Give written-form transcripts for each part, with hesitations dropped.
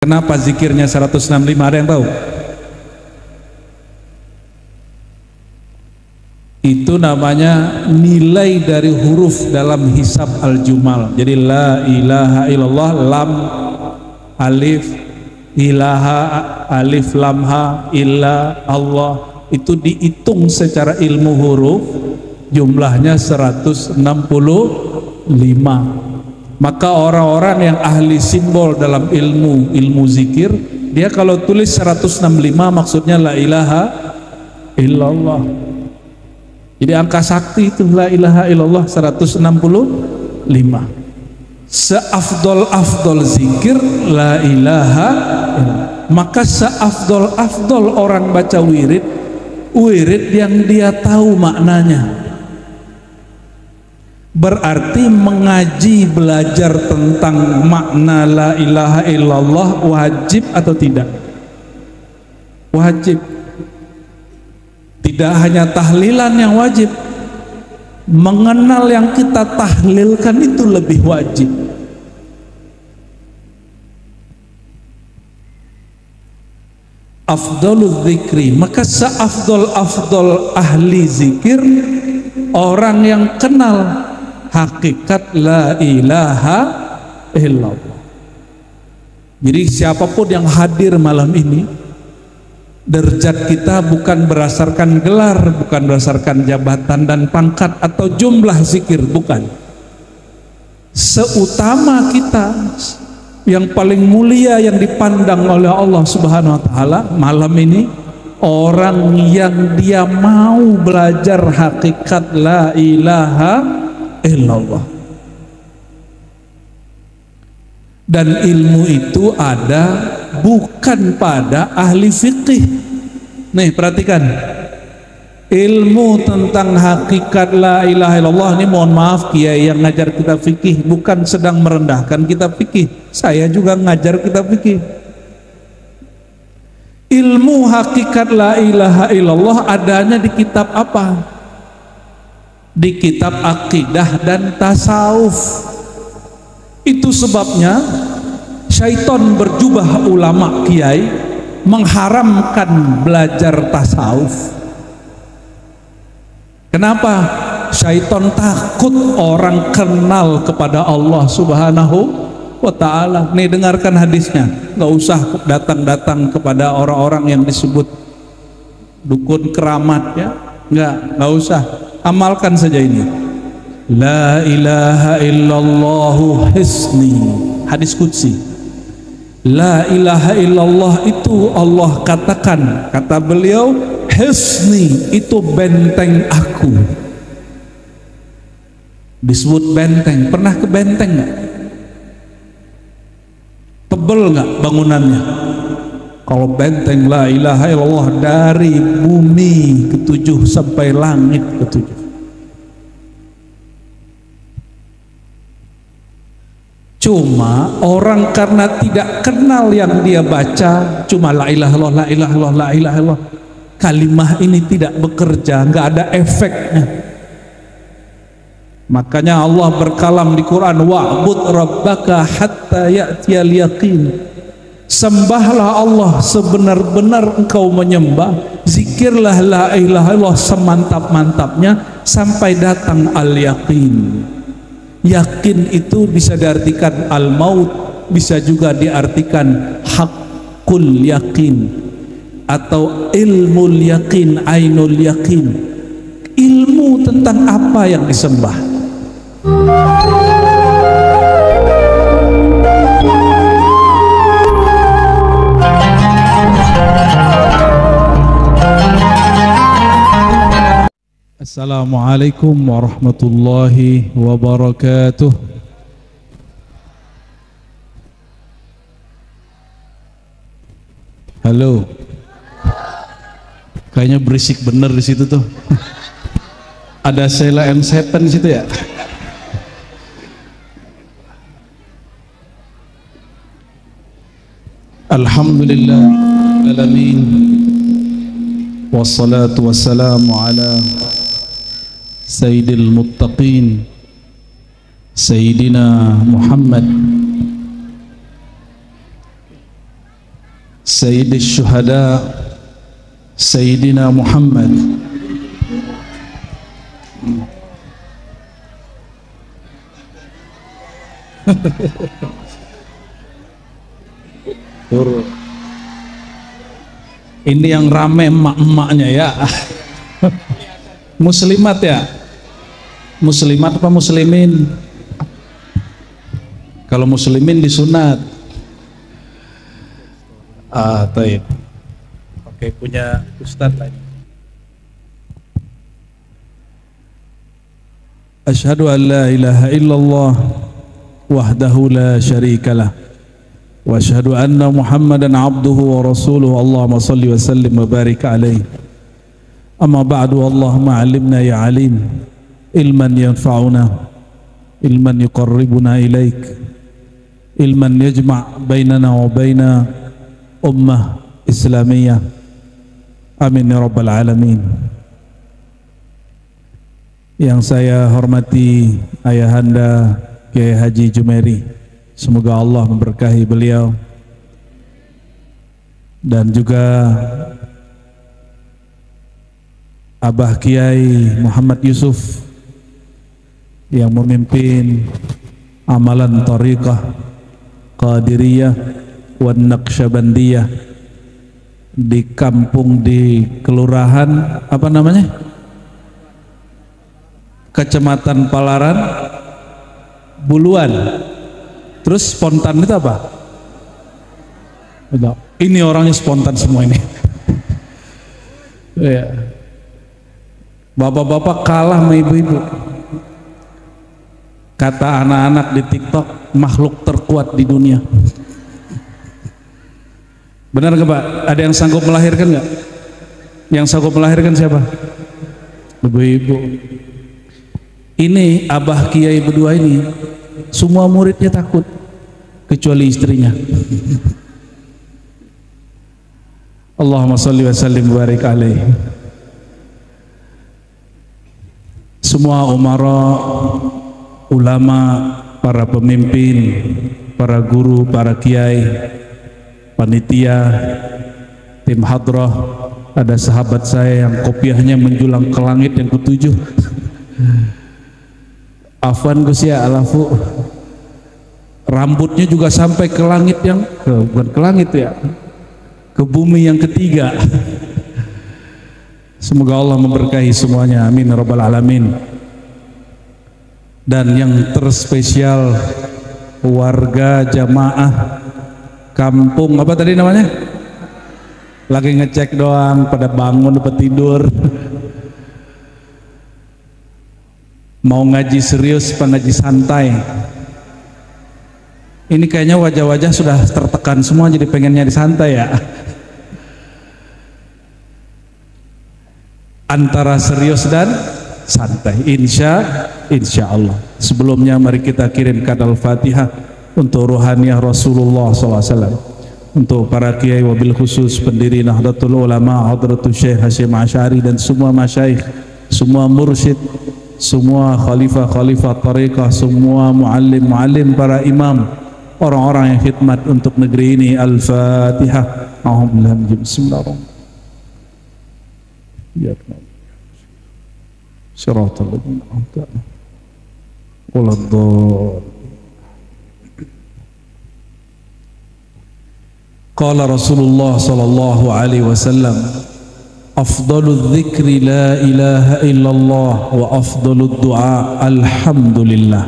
Kenapa zikirnya 165? Ada yang tahu? Itu namanya nilai dari huruf dalam hisab al-jumal. Jadi la ilaha illallah, lam alif, ilaha alif lam ha, illa Allah, itu dihitung secara ilmu huruf jumlahnya 165. Maka orang-orang yang ahli simbol dalam ilmu zikir, dia kalau tulis 165 maksudnya la ilaha illallah. Jadi angka sakti itu la ilaha illallah 165. Seafdol zikir la ilaha illallah. Maka seafdol orang baca wirid yang dia tahu maknanya. Berarti mengaji, belajar tentang makna la ilaha illallah wajib atau tidak? Wajib. Tidak hanya tahlilan yang wajib, mengenal yang kita tahlilkan itu lebih wajib. Afdalul zikri, maka seafdol ahli zikir orang yang kenal hakikat la ilaha illallah. Jadi siapapun yang hadir malam ini, derajat kita bukan berdasarkan gelar, bukan berdasarkan jabatan dan pangkat atau jumlah zikir, bukan. Seutama kita, yang paling mulia yang dipandang oleh Allah Subhanahu wa taala malam ini, orang yang dia mau belajar hakikat la ilaha illallah. Dan ilmu itu ada bukan pada ahli fikih. Nih perhatikan, ilmu tentang hakikat la ilaha illallah ini, mohon maaf kiai yang ngajar kita fikih bukan sedang merendahkan kita fikih, saya juga ngajar kita fikih. Ilmu hakikat la ilaha illallah adanya di kitab apa? Di kitab akidah dan tasawuf. Itu sebabnya syaitan berjubah ulama kiai mengharamkan belajar tasawuf. Kenapa? Syaitan takut orang kenal kepada Allah Subhanahu wa ta'ala. Nih dengarkan hadisnya, nggak usah datang-datang kepada orang-orang yang disebut dukun keramat ya, nggak usah, amalkan saja ini. La ilaha illallah hisni, hadis qudsi. La ilaha illallah itu Allah katakan, kata beliau, hisni itu benteng aku. Disebut benteng, pernah ke benteng nggak? Tebel nggak bangunannya? Kalau benteng la ilaha illallah dari bumi ke-7 sampai langit ke-7. Cuma orang karena tidak kenal yang dia baca, cuma la ilaha illallah, la ilaha illallah, la ilaha illallah, kalimah ini tidak bekerja, nggak ada efeknya. Makanya Allah berkalam di Quran, wa'bud rabbaka hatta ya'tiyal yaqin. Sembahlah Allah sebenar-benar engkau menyembah, zikirlah la ilaha illallah semantap-mantapnya sampai datang al-yaqin. Yakin itu bisa diartikan al-maut, bisa juga diartikan haqqul yakin atau ilmul yakin, ainul yakin. Ilmu tentang apa yang disembah. Assalamualaikum warahmatullahi wabarakatuh. Halo. Kayaknya berisik bener di situ tuh. Ada Sheila and Seven di situ ya. Alhamdulillah alamin. Wassalatu wassalamu ala Sayyidil Muttaqin Sayyidina Muhammad Sayyidil Syuhada Sayyidina Muhammad ini yang rame emak-emaknya ya. Muslimat ya, muslimat apa muslimin? Kalau muslimin disunat. Taib. Oke, punya ustadz lagi. Asyhadu an la ilaha illallah wahdahu la syarikalah wa asyhadu anna Muhammadan abduhu wa rasuluhu. Allahumma salli wa sallim wa barik alaihi. Amma ba'du, Allahumma 'allimna ya 'alim ilman yanfa'una, ilman yuqarribuna ilaik, ilman yajma' bainana wa baina ummah islamiyah. Amin ya rabbal alamin. Yang saya hormati Ayahanda Kiai Haji Jumairi, semoga Allah memberkahi beliau, dan juga Abah Kiai Muhammad Yusuf yang memimpin amalan Thariqah Qadiriyah wan Naqsyabandiyah di kampung, di kelurahan apa namanya, Kecamatan Palaran, Buluan. Terus spontan itu apa? Ini orangnya spontan semua ini. Ya. Bapak-bapak kalah sama ibu-ibu. Kata anak-anak di TikTok, makhluk terkuat di dunia. Benar nggak Pak? Ada yang sanggup melahirkan nggak? Yang sanggup melahirkan siapa? Ibu-ibu. Ini Abah Kiai berdua ini, semua muridnya takut kecuali istrinya. Allahumma salli wa sallim wa barik alaihi. Semua umara, ulama, para pemimpin, para guru, para kiai, panitia, tim hadrah, ada sahabat saya yang kopiahnya menjulang ke langit yang ketujuh. Afwan Gus ya, alafu rambutnya juga sampai ke langit yang bukan ke langit ya, ke bumi yang ketiga. Semoga Allah memberkahi semuanya, amin ya rabbal alamin. Dan yang terspesial warga jamaah kampung apa tadi namanya, lagi ngecek doang, pada bangun pada tidur. Mau ngaji serius apa ngaji santai? Ini kayaknya wajah-wajah sudah tertekan semua, jadi pengennya di santai ya. Antara serius dan santai, insya Allah. Sebelumnya mari kita kirimkan Al-Fatihah untuk ruhaniyah Rasulullah SAW, untuk para kiai wabil khusus pendiri Nahdlatul Ulama Hadratus Syekh Hasyim Asy'ari dan semua masyayikh, semua mursyid, semua khalifah-khalifah tariqah, semua muallim-muallim, para imam, orang-orang yang khidmat untuk negeri ini. Al-Fatihah. Bismillahirrahmanirrahim. Shiratal ladzina an'amta 'alaihim waladdallin. Qala Rasulullah sallallahu alaihi wasallam, afdalul dzikri la ilaha illallah wa afdalud du'a alhamdulillah.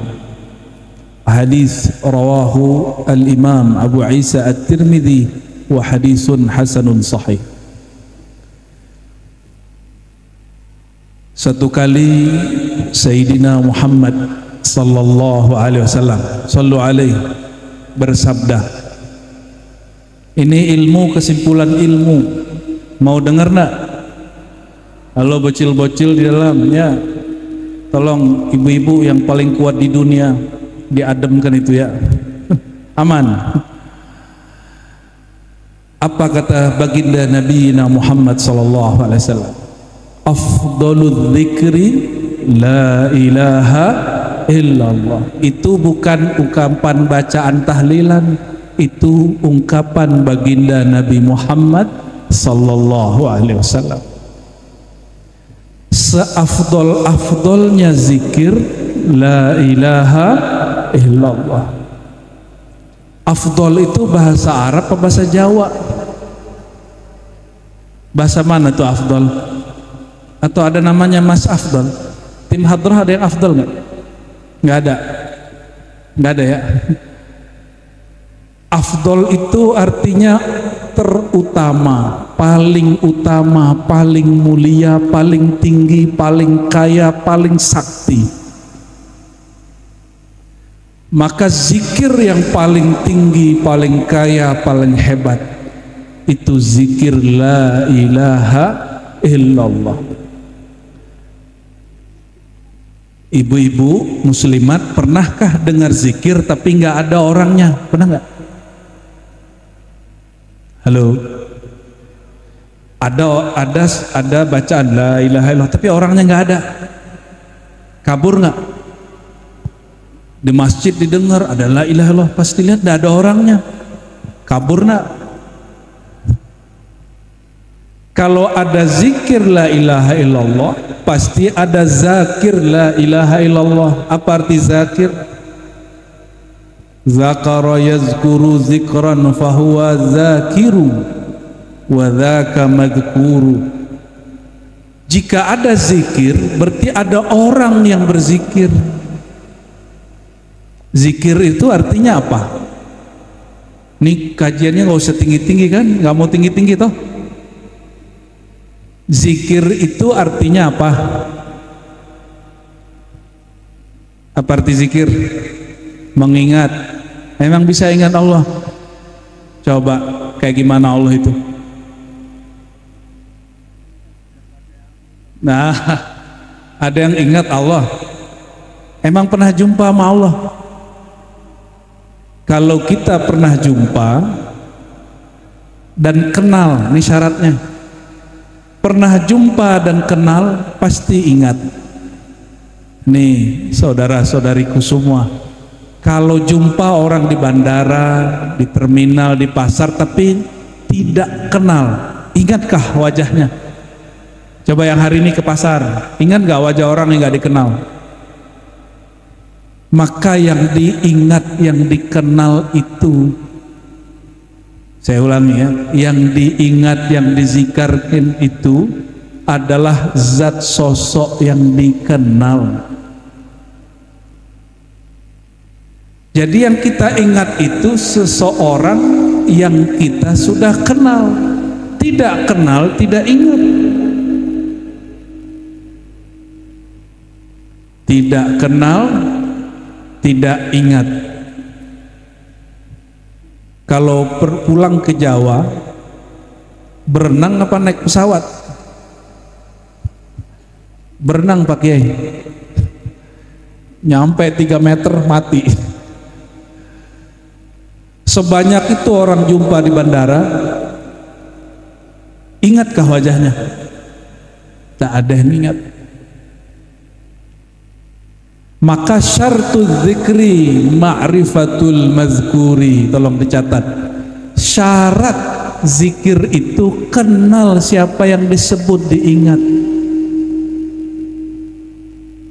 Hadis rawahu al-Imam Abu Isa At-Tirmidzi wa hadisun hasanun sahih. Satu kali Sayyidina Muhammad sallallahu alaihi wasallam, sallu alaihi, bersabda, ini ilmu, kesimpulan ilmu, mau dengar nak? Halo bocil-bocil di dalamnya, tolong ibu-ibu yang paling kuat di dunia diademkan itu ya. Aman. Apa kata baginda Nabi Muhammad sallallahu alaihi wasallam? Afdalul dzikri la ilaha illallah. Itu bukan ungkapan bacaan tahlilan, itu ungkapan baginda Nabi Muhammad sallallahu alaihi wasallam. Seafdol-afdolnya zikir la ilaha illallah. Afdol itu bahasa Arab atau bahasa Jawa? Bahasa mana tuh afdol? Atau ada namanya Mas Afdol? Tim Hadrah ada yang afdol nggak? Nggak ada. Nggak ada ya. Afdol itu artinya terutama, paling mulia, paling tinggi, paling kaya, paling sakti. Maka zikir yang paling tinggi, paling kaya, paling hebat itu zikir la ilaha illallah. Ibu-ibu muslimat, pernahkah dengar zikir tapi nggak ada orangnya? Pernah nggak? Halo? Ada bacaan la ilaha illallah tapi orangnya nggak ada. Kabur nggak? Di masjid didengar ada la ilaha illallah, pasti lihat nggak ada orangnya. Kabur nggak? Kalau ada zikir la ilaha illallah, pasti ada zakir la ilaha illallah. Apa arti zakir? Zakara yazkuru zikran fahuwa zakiru wa dzaka madhkuru. Jika ada zikir, berarti ada orang yang berzikir. Zikir itu artinya apa? Nih kajiannya nggak usah tinggi-tinggi kan? Nggak mau tinggi-tinggi toh? Zikir itu artinya apa? Apa arti zikir? Mengingat. Memang bisa ingat Allah? Coba kayak gimana Allah itu? Nah, ada yang ingat Allah? Emang pernah jumpa sama Allah? Kalau kita pernah jumpa dan kenal, ini syaratnya. Pernah jumpa dan kenal, pasti ingat. Nih saudara-saudariku semua, kalau jumpa orang di bandara, di terminal, di pasar tapi tidak kenal, ingatkah wajahnya? Coba yang hari ini ke pasar, ingat gak wajah orang yang gak dikenal? Maka yang diingat, yang dikenal itu, saya ulangi ya, yang diingat, yang dizikarkan itu adalah zat sosok yang dikenal. Jadi yang kita ingat itu seseorang yang kita sudah kenal. Tidak kenal, tidak ingat. Tidak kenal, tidak ingat. Kalau pulang ke Jawa, berenang apa naik pesawat? Berenang Pak Kiai. Nyampe 3 meter mati. Sebanyak itu orang jumpa di bandara, ingatkah wajahnya? Tak ada yang ingat. Maka syartu dzikri ma'rifatul mazkuri, tolong dicatat. Syarat zikir itu kenal siapa yang disebut, diingat.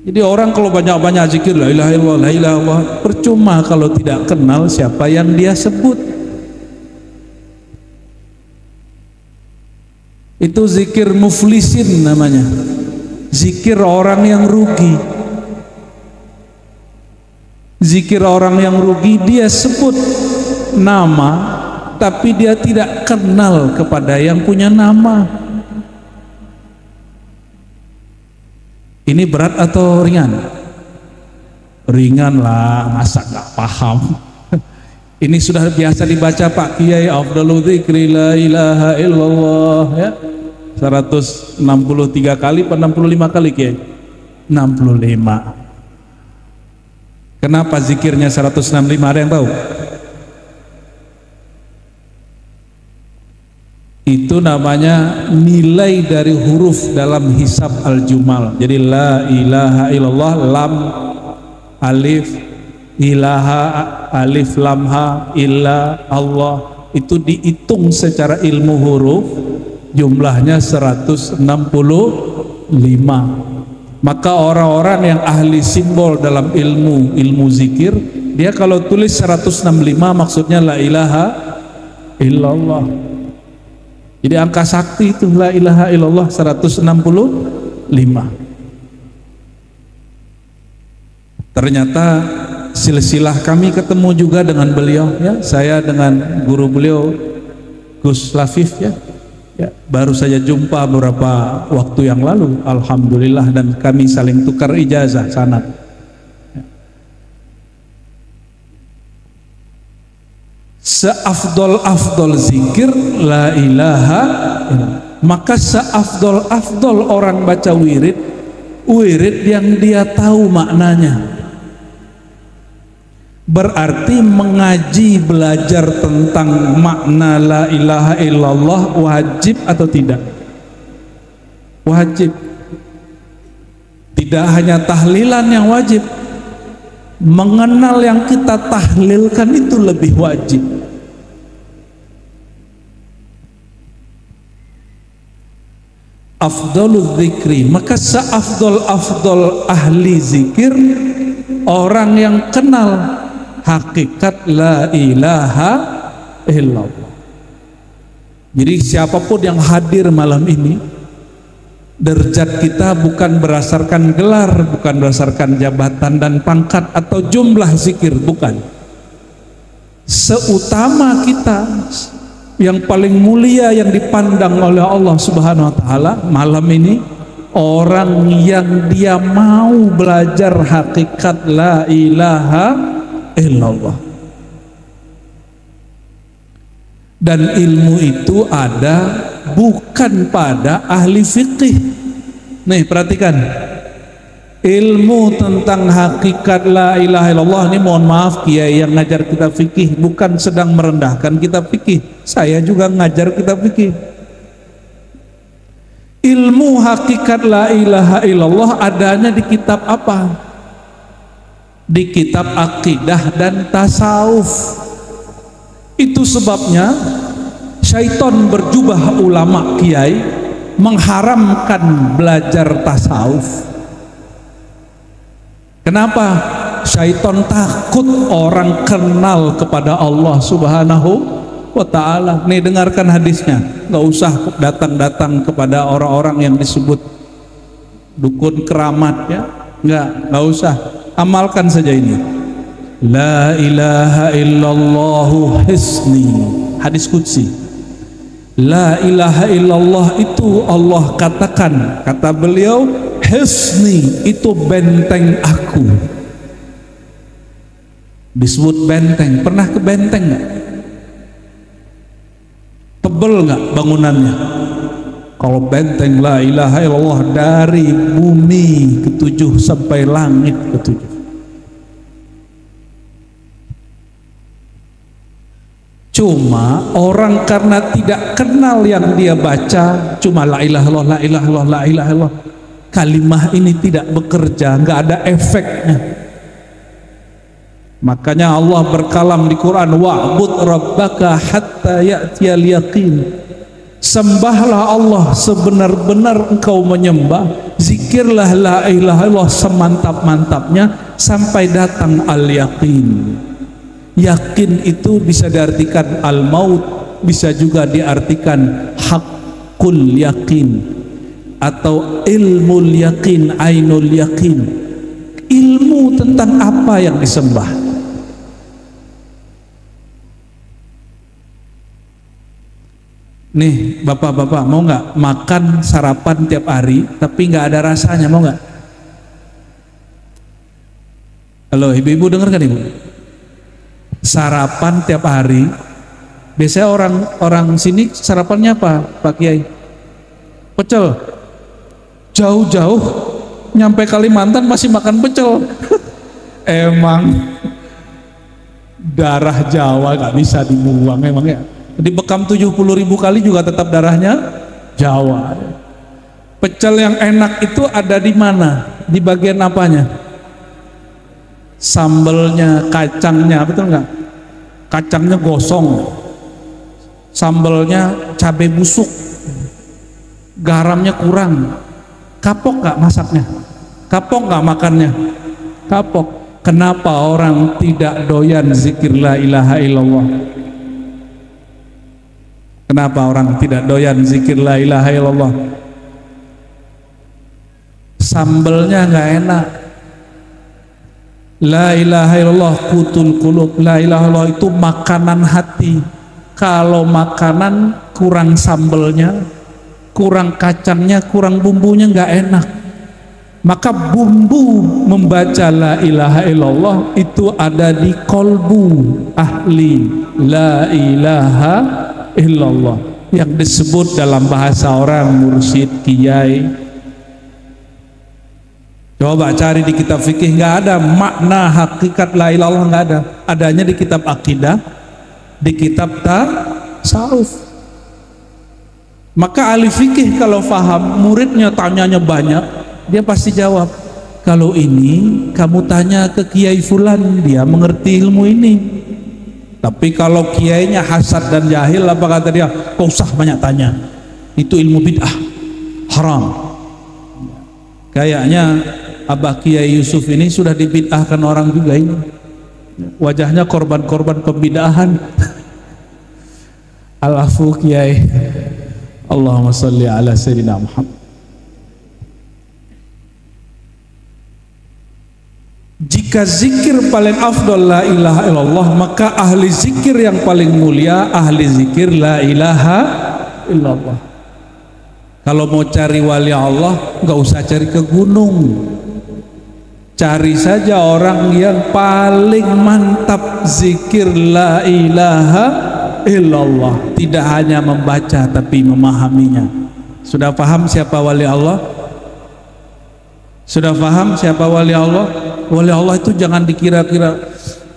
Jadi orang kalau banyak-banyak zikir la ilaha illallah, la ilaha illallah, percuma kalau tidak kenal siapa yang dia sebut. Itu zikir muflisin namanya. Zikir orang yang rugi. Zikir orang yang rugi, dia sebut nama tapi dia tidak kenal kepada yang punya nama. Ini berat atau ringan? Ringan lah, masa nggak paham? Ini sudah biasa dibaca Pak Kiai, afdalu dzikri la ilaha illallah ya. 163 kali atau 65 kali Kiai? 65. Kenapa zikirnya 165? Ada yang tahu? Itu namanya nilai dari huruf dalam hisab al-jumal. Jadi la ilaha illallah, lam, alif, ilaha, alif lam ha illa Allah, itu dihitung secara ilmu huruf jumlahnya 165. Maka orang-orang yang ahli simbol dalam ilmu zikir, dia kalau tulis 165 maksudnya la ilaha illallah. Jadi angka sakti itu la ilaha illallah 165. Ternyata silsilah kami ketemu juga dengan beliau, ya. Saya dengan guru beliau Gus Lafif, ya. Ya, baru saja jumpa beberapa waktu yang lalu, alhamdulillah, dan kami saling tukar ijazah sanad. Seafdol zikir la ilaha illallah. Maka seafdol orang baca wirid yang dia tahu maknanya. Berarti mengaji, belajar tentang makna la ilaha illallah wajib atau tidak? Wajib. Tidak hanya tahlilan yang wajib, mengenal yang kita tahlilkan itu lebih wajib. Afdalul zikri, maka seafdol ahli zikir orang yang kenal hakikat la ilaha illallah. Jadi siapapun yang hadir malam ini, derajat kita bukan berdasarkan gelar, bukan berdasarkan jabatan dan pangkat atau jumlah zikir, bukan. Seutama kita, yang paling mulia yang dipandang oleh Allah Subhanahu wa taala malam ini, orang yang dia mau belajar hakikat la ilaha illallah. Dan ilmu itu ada bukan pada ahli fikih. Nih perhatikan, ilmu tentang hakikat la ilaha illallah ini, mohon maaf kiai yang ngajar kita fikih bukan sedang merendahkan kita fikih, saya juga ngajar kita fikih. Ilmu hakikat la ilaha illallah adanya di kitab apa? Di kitab akidah dan tasawuf. Itu sebabnya syaitan berjubah ulama kiai mengharamkan belajar tasawuf. Kenapa? Syaitan takut orang kenal kepada Allah Subhanahu wa ta'ala. Nih dengarkan hadisnya, nggak usah datang-datang kepada orang-orang yang disebut dukun keramat, ya. Nggak usah, amalkan saja ini. La ilaha illallah hisni, hadis qudsi. La ilaha illallah itu Allah katakan, kata beliau, hisni itu benteng aku. Disebut benteng. Pernah ke benteng nggak? Tebel nggak bangunannya? Kalau benteng la ilaha illallah dari bumi ke-7 sampai langit ke-7. Cuma orang karena tidak kenal yang dia baca, cuma la ilaha illallah, la ilaha illallah, la ilaha illallah, kalimah ini tidak bekerja, nggak ada efeknya. Makanya Allah berkalam di Quran, wa'bud rabbaka hatta ya'tiyal yaqin. Sembahlah Allah sebenar-benar engkau menyembah, zikirlah la ilaha illallah semantap-mantapnya sampai datang al-yaqin. Yakin itu bisa diartikan al-maut, bisa juga diartikan haqqul yakin atau ilmul yakin, ainul yakin. Ilmu tentang apa yang disembah. Nih bapak-bapak, mau nggak makan sarapan tiap hari tapi nggak ada rasanya, mau nggak? Halo ibu-ibu, dengar kan ibu? Sarapan tiap hari, biasanya orang sini sarapannya apa Pak Kiai? Pecel. Jauh-jauh nyampe Kalimantan masih makan pecel. Emang darah Jawa nggak bisa dibuang emang ya. Dibekam 70.000 kali juga tetap darahnya Jawa. Pecel yang enak itu ada di mana? Di bagian apanya? Sambelnya, kacangnya, betul nggak? Kacangnya gosong, sambelnya cabai busuk, garamnya kurang. Kapok nggak masaknya? Kapok nggak makannya? Kapok. Kenapa orang tidak doyan zikir la ilaha illallah? Kenapa orang tidak doyan zikir la ilaha illallah? Sambelnya nggak enak. La ilaha illallah qutul qulub. La ilaha illallah itu makanan hati. Kalau makanan kurang sambelnya, kurang kacangnya, kurang bumbunya, nggak enak. Maka bumbu membaca la ilaha illallah itu ada di kolbu ahli la ilaha illallah, yang disebut dalam bahasa orang mursyid, kiai. Coba cari di kitab fikih, nggak ada makna hakikat la ilaha illallah, nggak ada. Adanya di kitab akidah, di kitab tasawuf. Maka ahli fikih kalau paham, muridnya tanyanya banyak, dia pasti jawab. Kalau ini kamu tanya ke kiai fulan, dia mengerti ilmu ini. Tapi kalau kiainya hasad dan jahil, apa kata dia? Kau usah banyak tanya, itu ilmu bid'ah, haram. Kayaknya Abah Kiai Yusuf ini sudah dibid'ahkan orang juga ini. Wajahnya korban-korban pembid'ahan. Al-afu Kiai. Allahumma sholli ala sayyidina Muhammad. Jika zikir paling afdal la ilaha illallah, maka ahli zikir yang paling mulia ahli zikir la ilaha illallah. Kalau mau cari wali Allah, nggak usah cari ke gunung, cari saja orang yang paling mantap zikir la ilaha illallah. Tidak hanya membaca tapi memahaminya. Sudah paham siapa wali Allah? Sudah paham siapa wali Allah? Wali Allah itu jangan dikira-kira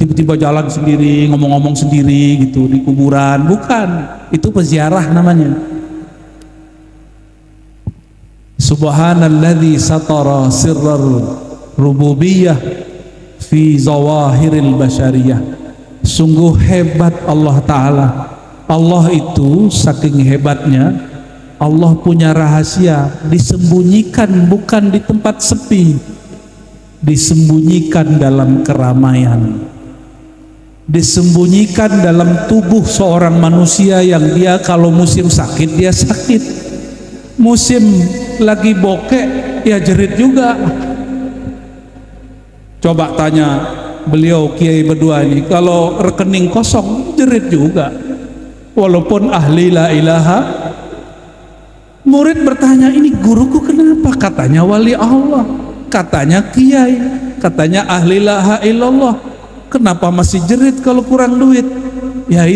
tiba-tiba jalan sendiri, ngomong-ngomong sendiri gitu di kuburan. Bukan, itu peziarah namanya. Subhanalladzi satara sirrar rububiyah fi zawahiril basyariyah. Sungguh hebat Allah Ta'ala. Allah itu saking hebatnya, Allah punya rahasia disembunyikan bukan di tempat sepi, disembunyikan dalam keramaian, disembunyikan dalam tubuh seorang manusia yang dia kalau musim sakit dia sakit, musim lagi bokek ya jerit juga. Coba tanya beliau kiai berdua ini, kalau rekening kosong jerit juga walaupun ahli la ilaha. Murid bertanya, ini guruku kenapa? Katanya wali Allah, katanya kiai, katanya ahli la ilaha illallah, kenapa masih jerit kalau kurang duit? Ya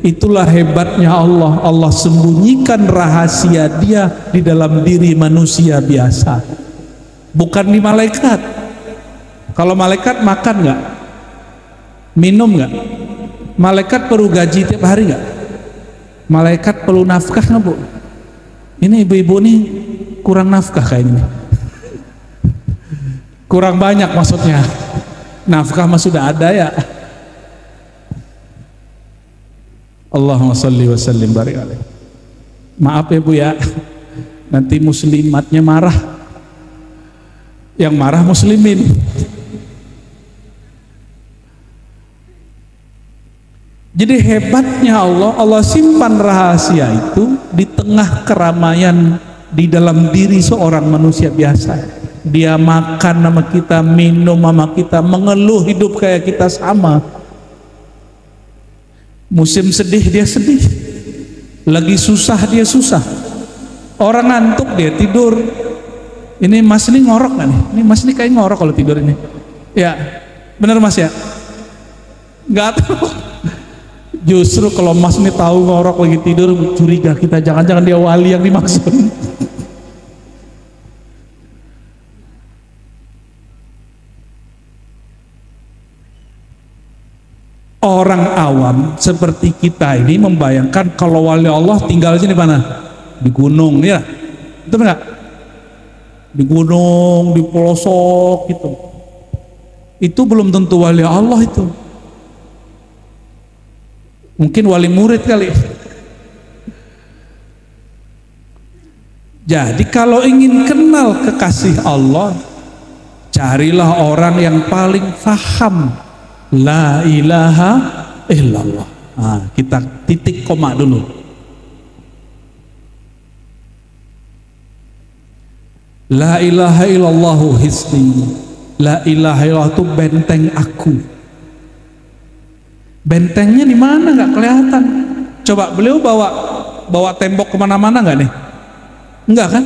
itulah hebatnya Allah. Allah sembunyikan rahasia dia di dalam diri manusia biasa, bukan di malaikat. Kalau malaikat makan nggak? Minum nggak? Malaikat perlu gaji tiap hari nggak? Malaikat perlu nafkah nggak, Bu? Ini ibu-ibu nih kurang nafkah kayaknya. Kurang banyak maksudnya. Nafkah mah sudah ada ya. Allahumma sholli wa sallim barik alaih. Maaf ya Bu ya, nanti muslimatnya marah. Yang marah muslimin. Jadi hebatnya Allah, Allah simpan rahasia itu di tengah keramaian di dalam diri seorang manusia biasa. Dia makan sama kita, minum sama kita, mengeluh hidup kayak kita sama. Musim sedih dia sedih, lagi susah dia susah. Orang ngantuk dia tidur. Ini Mas ini ngorok gak nih? Ini Mas ini kayak ngorok kalau tidur ini. Ya, bener Mas ya? Gak tahu. Justru kalau Mas ini tahu ngorok lagi tidur, curiga kita, jangan-jangan dia wali yang dimaksud. Orang awam seperti kita ini membayangkan kalau wali Allah tinggalnya di mana? Di gunung, ya, betul nggak? Di gunung, di pelosok gitu. itu belum tentu wali Allah itu. Mungkin wali murid kali. Jadi kalau ingin kenal kekasih Allah, carilah orang yang paling faham la ilaha illallah. Nah, kita titik koma dulu. La ilaha illallahu hisni. La ilaha illallah itu benteng aku. Bentengnya di mana nggak kelihatan. Coba beliau bawa tembok kemana-mana nggak nih? Enggak kan?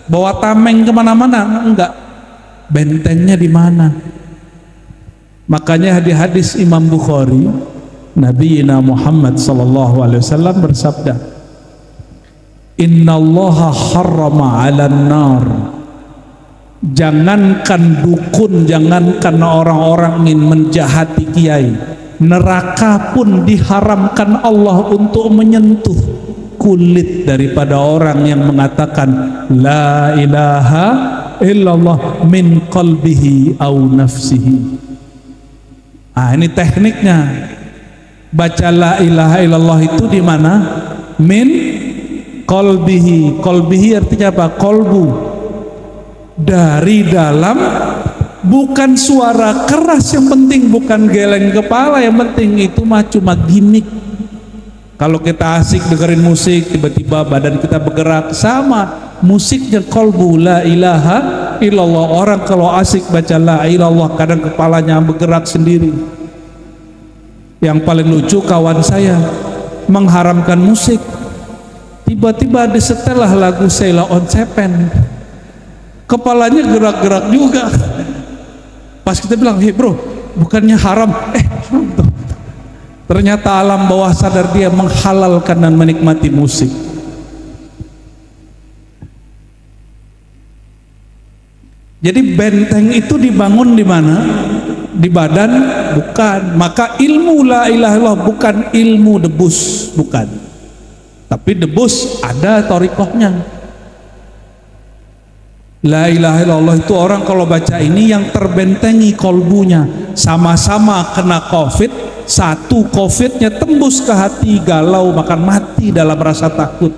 Bawa tameng kemana-mana? Enggak. Bentengnya di mana? Makanya di hadis Imam Bukhari, Nabi Muhammad SAW bersabda, Innallaha harrama 'alan nar. Jangankan dukun, jangankan orang-orang ingin menjahati kiai, neraka pun diharamkan Allah untuk menyentuh kulit daripada orang yang mengatakan la ilaha illallah min qalbihi au nafsihi. Ini tekniknya. Baca la ilaha illallah itu di mana? Min qalbihi. Qalbihi artinya apa? Kolbu. Dari dalam, bukan suara keras yang penting, bukan geleng kepala yang penting, itu mah cuma gimmick. Kalau kita asik dengerin musik, tiba-tiba badan kita bergerak, sama musiknya kolbu la ilaha illallah. Orang kalau asik baca la ilallah, kadang kepalanya bergerak sendiri. Yang paling lucu, kawan saya mengharamkan musik, tiba-tiba disetelah lagu Sheila on Seven, kepalanya gerak-gerak juga. Pas kita bilang, hey bro, bukannya haram? Ternyata alam bawah sadar dia menghalalkan dan menikmati musik. Jadi benteng itu dibangun di mana? Di badan? Bukan. Maka ilmu la ilaha illallah bukan ilmu debus, bukan. Tapi debus ada thariqahnya. La ilaha illallah itu orang kalau baca ini yang terbentengi kolbunya. Sama-sama kena covid, satu covidnya tembus ke hati, galau bahkan mati dalam rasa takut.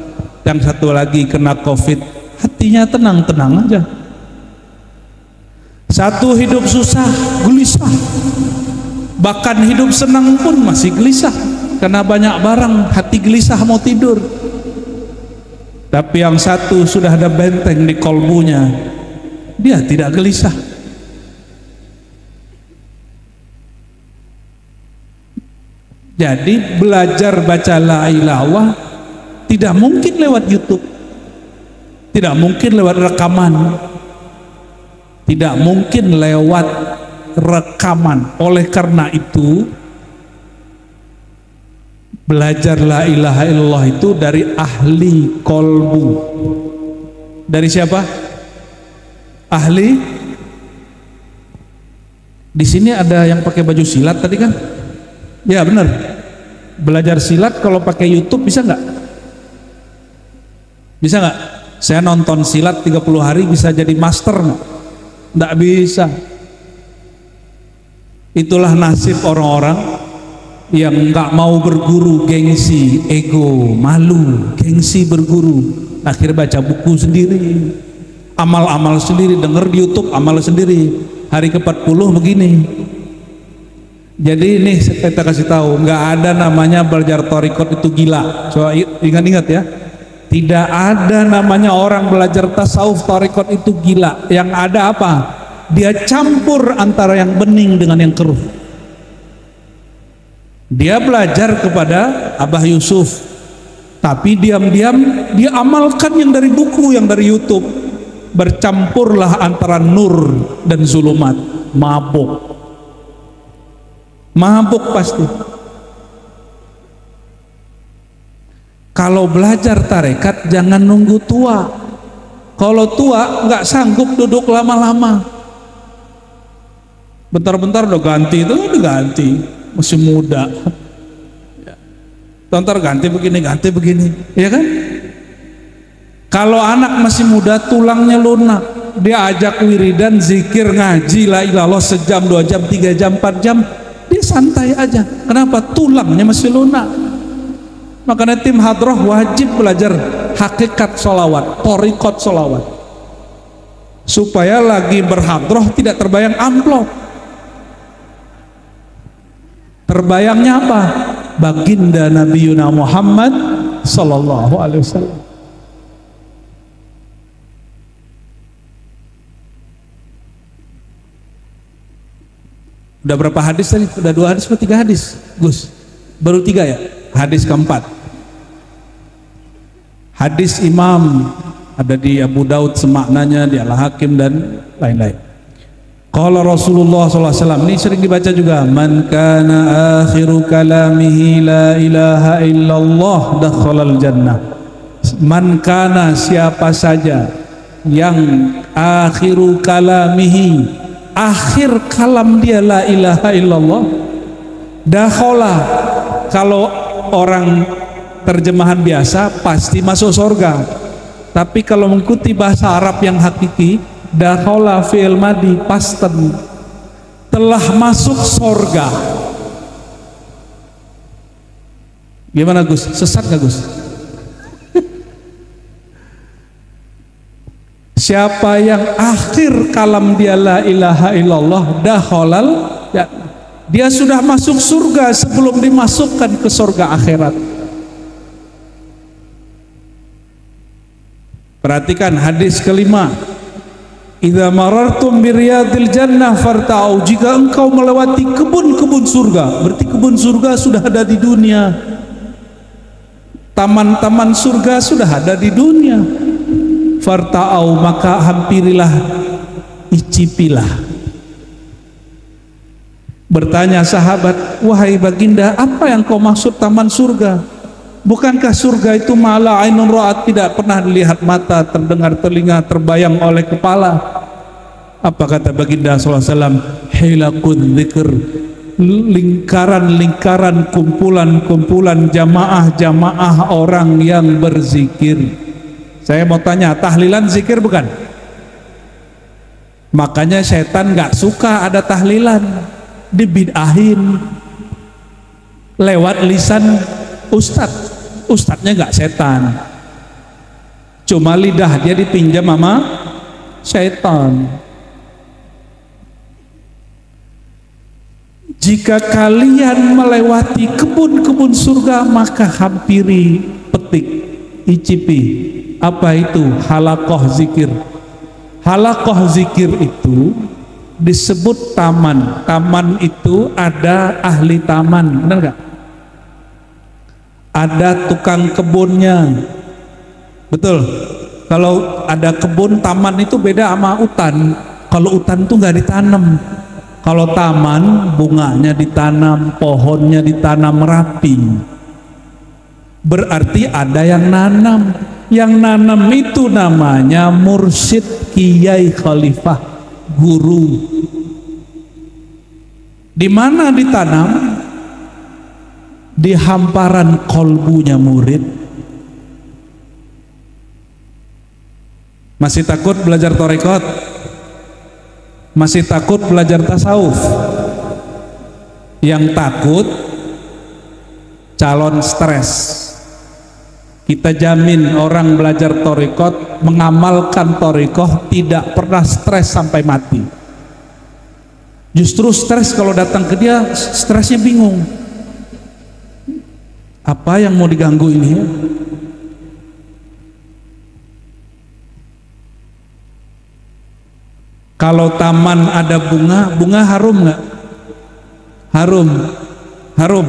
Yang satu lagi kena covid, hatinya tenang-tenang aja. Satu hidup susah, gelisah, bahkan hidup senang pun masih gelisah karena banyak barang, hati gelisah mau tidur. Tapi yang satu sudah ada benteng di kolbunya, dia tidak gelisah. Jadi belajar baca la ilaha illallah tidak mungkin lewat YouTube, tidak mungkin lewat rekaman, tidak mungkin lewat rekaman. Oleh karena itu, belajar la ilaha illallah itu dari ahli kolbu. Dari siapa? Ahli. Di sini ada yang pakai baju silat tadi kan? Ya benar. Belajar silat kalau pakai YouTube bisa nggak? Bisa nggak? Saya nonton silat 30 hari bisa jadi master nggak? Nggak bisa. Itulah nasib orang-orang yang nggak mau berguru, gengsi, ego, malu, gengsi berguru, akhir baca buku sendiri, amal-amal sendiri, denger di YouTube amal sendiri. Hari ke-40 begini. Jadi ini kita kasih tahu, nggak ada namanya belajar thariqat itu gila. Coba ingat-ingat ya, tidak ada namanya orang belajar tasawuf thariqat itu gila. Yang ada apa? Dia campur antara yang bening dengan yang keruh. Dia belajar kepada Abah Yusuf, tapi diam-diam dia amalkan yang dari buku, yang dari YouTube. Bercampurlah antara nur dan zulumat. Mabuk pasti. Kalau belajar tarekat jangan nunggu tua. Kalau tua nggak sanggup duduk lama-lama. Bentar-bentar udah ganti, itu udah ganti. Masih muda, tonton ganti begini, ya kan? Kalau anak masih muda tulangnya lunak, dia ajak wiridan, zikir, ngaji la ilaha illallah sejam, 2 jam, 3 jam, 4 jam, dia santai aja. Kenapa? Tulangnya masih lunak. Makanya tim hadroh wajib belajar hakikat sholawat, thariqat sholawat, supaya lagi berhadroh tidak terbayang amplop. Terbayangnya apa? Baginda Nabi Muhammad sallallahu alaihi wasallam. Udah berapa hadis tadi? Udah 2 hadis atau 3 hadis? Gus, baru 3 ya? Hadis keempat, hadis Imam, ada di Abu Daud semaknanya, di Al-Hakim dan lain-lain. Qala Rasulullah SAW, ini sering dibaca juga, man kana akhiru kalamihi la ilaha illallah dakhalal jannah. Man kana, siapa saja yang akhiru kalamihi, akhir kalam dia la ilaha illallah, dakhala, kalau orang terjemahan biasa pasti masuk surga, tapi kalau mengikuti bahasa Arab yang hakiki, dakhala fi'il madi pasten, telah masuk surga. Gimana Gus? Sesat gak Gus? Siapa yang akhir kalam dia la ilaha illallah dakhalal, ya, dia sudah masuk surga sebelum dimasukkan ke surga akhirat. Perhatikan hadis kelima, idza marartum biriyadil jannah farta'u, jika engkau melewati kebun-kebun surga, berarti kebun surga sudah ada di dunia, taman-taman surga sudah ada di dunia. Farta'u, maka hampirilah, icipilah. Bertanya sahabat, wahai baginda, apa yang kau maksud taman surga? Bukankah surga itu mala ainun ra'at, tidak pernah dilihat mata, terdengar telinga, terbayang oleh kepala? Apa kata baginda SAW? Hilaqud dzikr, lingkaran-lingkaran, kumpulan-kumpulan, jamaah-jamaah orang yang berzikir. Saya mau tanya, tahlilan zikir bukan? Makanya setan gak suka ada tahlilan, dibid'ahin lewat lisan ustadznya gak setan, cuma lidah dia dipinjam sama setan. Jika kalian melewati kebun-kebun surga, maka hampiri, petik, icipi. Apa itu? Halaqah zikir. Halaqah zikir itu disebut taman. Taman itu ada ahli taman, benar gak? Ada tukang kebunnya, betul. Kalau ada kebun, taman itu beda sama hutan. Kalau hutan tuh nggak ditanam. Kalau taman, bunganya ditanam, pohonnya ditanam rapi. Berarti ada yang nanam. Yang nanam itu namanya mursyid, kiai, khalifah, guru. Di mana ditanam? Di hamparan kolbunya murid. Masih takut belajar thariqat? Masih takut belajar tasawuf? Yang takut calon stres. Kita jamin orang belajar thariqat, mengamalkan thariqah, tidak pernah stres sampai mati. Justru stres kalau datang ke dia, stresnya bingung. Apa yang mau diganggu ini ya? Kalau taman ada bunga, bunga harum nggak? Harum, harum.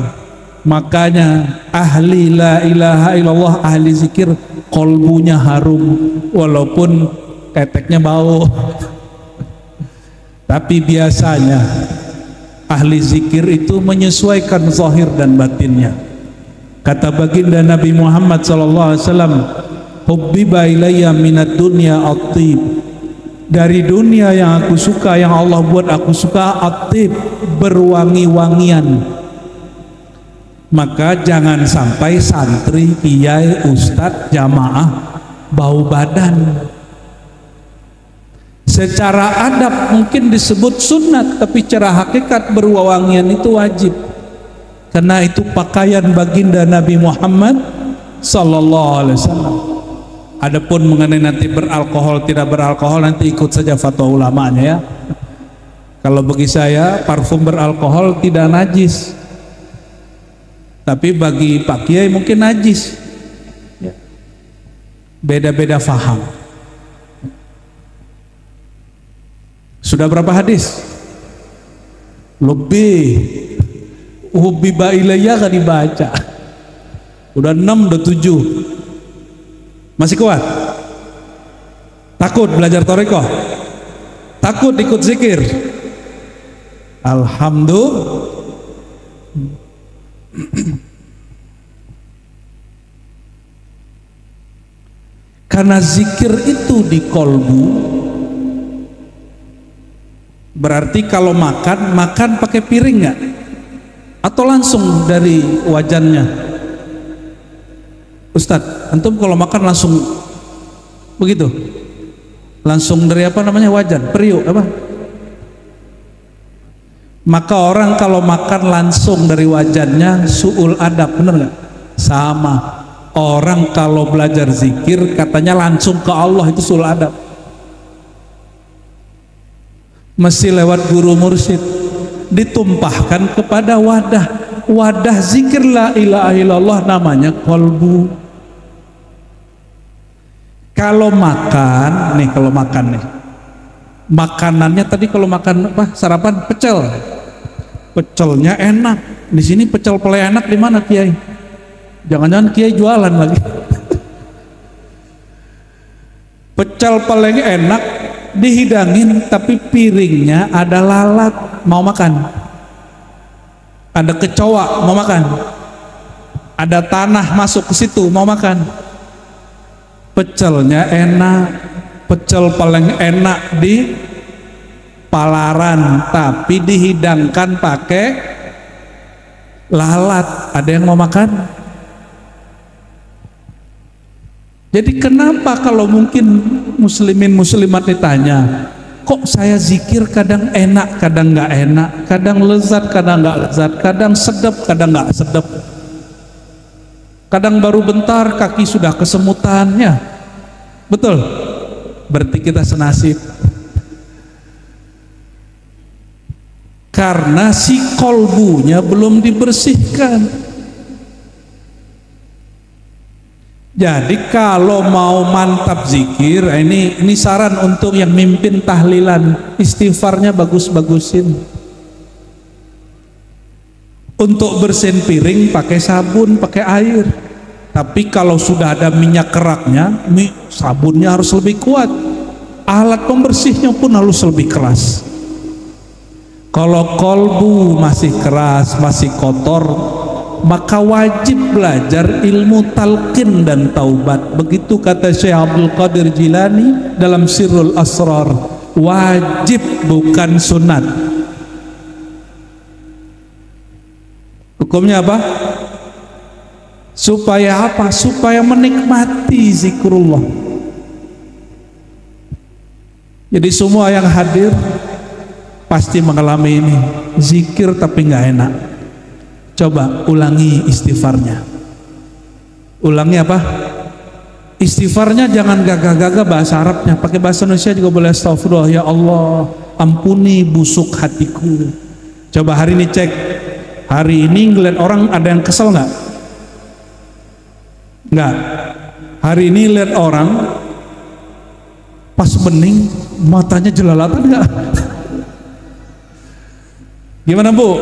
Makanya ahli la ilaha illallah, ahli zikir, kolbunya harum walaupun teteknya bau. Tapi biasanya ahli zikir itu menyesuaikan zahir dan batinnya. Kata baginda Nabi Muhammad SAW, hubbiba ilayya minad dunya at-tib, dari dunia yang aku suka, yang Allah buat aku suka, at-tib, berwangi-wangian. Maka jangan sampai santri, kiai, ustadz, jamaah bau badan. Secara adab mungkin disebut sunat, tapi secara hakikat berwangian itu wajib, karena itu pakaian baginda Nabi Muhammad sallallahu alaihi wasallam. Adapun mengenai nanti beralkohol tidak beralkohol, nanti ikut saja fatwa ulamanya ya. Kalau bagi saya parfum beralkohol tidak najis, tapi bagi Pak Kiai mungkin najis. Beda-beda faham. Sudah berapa hadis? Lebih. Hubbiba ilayya gak dibaca. Udah 6, udah 7. Masih kuat? Takut belajar thariqah? Takut ikut zikir? Alhamdulillah. Karena zikir itu di kolbu, berarti kalau makan pakai piring nggak? Atau langsung dari wajannya? Ustadz, antum kalau makan langsung begitu? Langsung dari apa namanya, wajan, periuk apa? Maka orang kalau makan langsung dari wajannya su'ul adab, bener nggak? Sama. Orang kalau belajar zikir katanya langsung ke Allah, itu su'ul adab. Mesti lewat guru mursyid, ditumpahkan kepada wadah zikir la ilaha illallah, namanya kolbu. Kalau makan nih, makanannya tadi kalau makan apa, sarapan pecelnya enak. Di sini pecel paling enak di mana Kiai? Jangan-jangan Kiai jualan lagi. Pecel paling enak dihidangin, tapi piringnya ada lalat, mau makan. Ada kecoa, mau makan. Ada tanah masuk ke situ, mau makan. Pecelnya enak, pecel paling enak di Palaran, tapi dihidangkan pakai lalat. Ada yang mau makan? Jadi kenapa kalau mungkin muslimin muslimat ditanya, kok saya zikir kadang enak, kadang nggak enak, kadang lezat, kadang nggak lezat, kadang sedap, kadang nggak sedap, kadang baru bentar kaki sudah kesemutannya. Betul? Berarti kita senasib. Karena si kolbunya belum dibersihkan. Jadi kalau mau mantap zikir, ini saran untuk yang mimpin tahlilan, istighfarnya bagus-bagusin. Untuk bersihin piring pakai sabun, pakai air. Tapi kalau sudah ada minyak keraknya, sabunnya harus lebih kuat. Alat pembersihnya pun harus lebih keras. Kalau kolbu masih keras, masih kotor, maka wajib belajar ilmu talqin dan taubat. Begitu kata Syekh Abdul Qadir Jilani dalam Sirrul Asrar, wajib bukan sunat. Hukumnya apa? Supaya apa? Supaya menikmati zikrullah. Jadi semua yang hadir pasti mengalami ini, zikir tapi nggak enak. Coba ulangi istighfarnya. Ulangi apa? Istighfarnya jangan gagah-gagah bahasa Arabnya, pakai bahasa Indonesia juga boleh. Astagfirullah, ya Allah, ampuni busuk hatiku. Coba hari ini cek. Hari ini ngeliat orang ada yang kesel nggak? Nggak. Hari ini lihat orang pas bening matanya jelalatan nggak? Gimana Bu?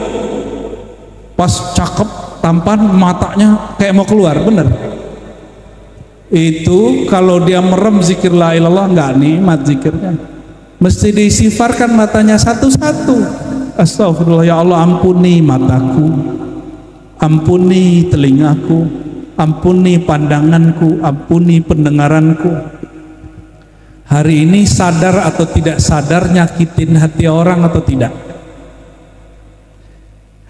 Pas cakep tampan matanya kayak mau keluar, bener? Itu kalau dia merem zikir la ilallah nggak nikmat zikirnya. Mesti disifarkan matanya satu-satu. Astagfirullah, ya Allah, ampuni mataku, ampuni telingaku, ampuni pandanganku, ampuni pendengaranku. Hari ini sadar atau tidak sadar nyakitin hati orang atau tidak?